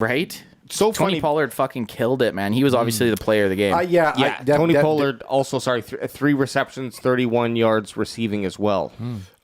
right? So Tony funny. Pollard fucking killed it, man. He was obviously the player of the game. Tony Pollard also, 3 receptions, 31 yards receiving as well.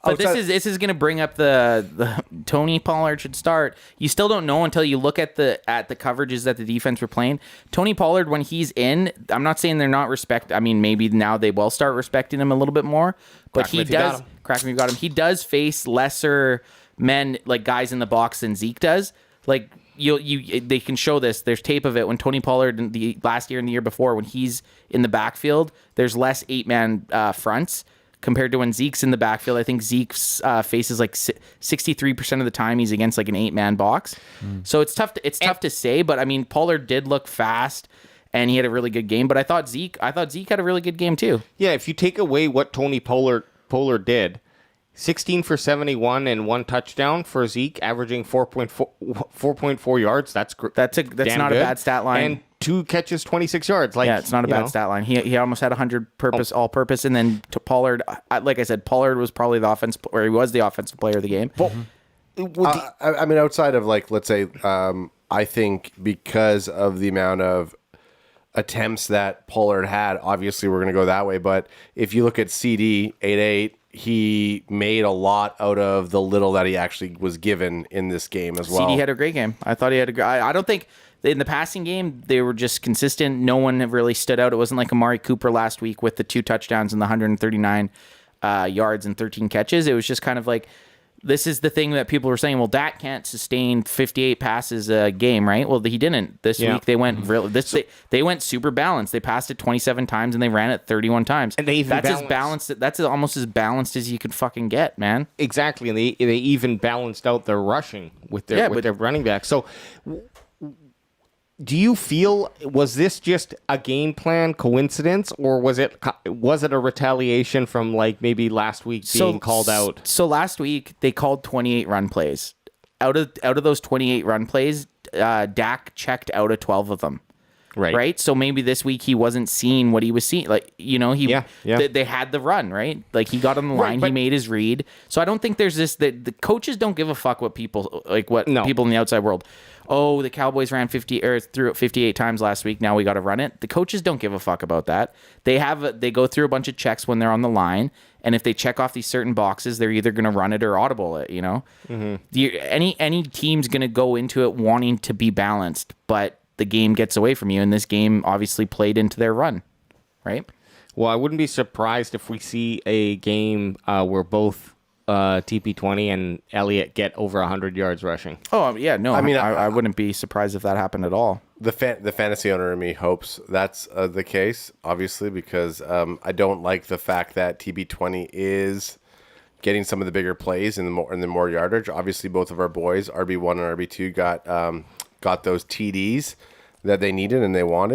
But this is going to bring up the Tony Pollard should start. You still don't know until you look at the coverages that the defense were playing. Tony Pollard, when he's in, I'm not saying they're not I mean, maybe now they will start respecting him a little bit more. But he does. Crack him if you got him. He does face lesser men, like guys in the box, than Zeke does. Like they can show this. There's tape of it when Tony Pollard in the last year and the year before, when he's in the backfield, there's less 8-man fronts compared to when Zeke's in the backfield. I think Zeke faces like 63% of the time he's against like an 8-man box. So it's tough to say, but I mean, Pollard did look fast and he had a really good game, but I thought Zeke had a really good game too. Yeah, if you take away what Tony Pollard did, 16 for 71 and 1 touchdown for Zeke, averaging 4.4 yards. That's not a bad stat line. And 2 catches, 26 yards. Like, yeah, it's not a bad stat line. He almost had 100 all-purpose, and then to Pollard, like I said, Pollard was probably he was the offensive player of the game. I mean, outside of like, let's say, I think because of the amount of attempts that Pollard had, obviously we're going to go that way. But if you look at CD 8-8. He made a lot out of the little that he actually was given in this game as well. CD had a great game. I thought he had I don't think in the passing game they were just consistent. No one really stood out. It wasn't like Amari Cooper last week with the 2 touchdowns and the 139 yards and 13 catches. It was just kind of like, this is the thing that people were saying, well, Dak can't sustain 58 passes a game, right? Well, he didn't. This week they went they went super balanced. They passed it 27 times and they ran it 31 times. And that's almost as balanced as you could fucking get, man. Exactly. And they even balanced out their rushing with their running back. So do you feel, was this just a game plan coincidence, or was it a retaliation from like maybe last week being called out? So last week they called 28 run plays. Out of those 28 run plays, Dak checked out of 12 of them. Right. So maybe this week he wasn't seeing what he was seeing. Like, they had the run, right? Like he got on the line, he made his read. So I don't think there's this, the coaches don't give a fuck what people in the outside world. Oh, the Cowboys ran 50 or threw it 58 times last week. Now we got to run it. The coaches don't give a fuck about that. They go through a bunch of checks when they're on the line, and if they check off these certain boxes, they're either going to run it or audible it. Any team's going to go into it wanting to be balanced, but the game gets away from you, and this game obviously played into their run, right? Well, I wouldn't be surprised if we see a game where both TP20 and Elliott get over 100 yards rushing. Oh, yeah, no. I mean, I wouldn't be surprised if that happened at all. The fantasy owner in me hopes that's the case, obviously, because I don't like the fact that TP20 is getting some of the bigger plays and the more yardage. Obviously, both of our boys, RB1 and RB2, got those TDs that they needed and they wanted.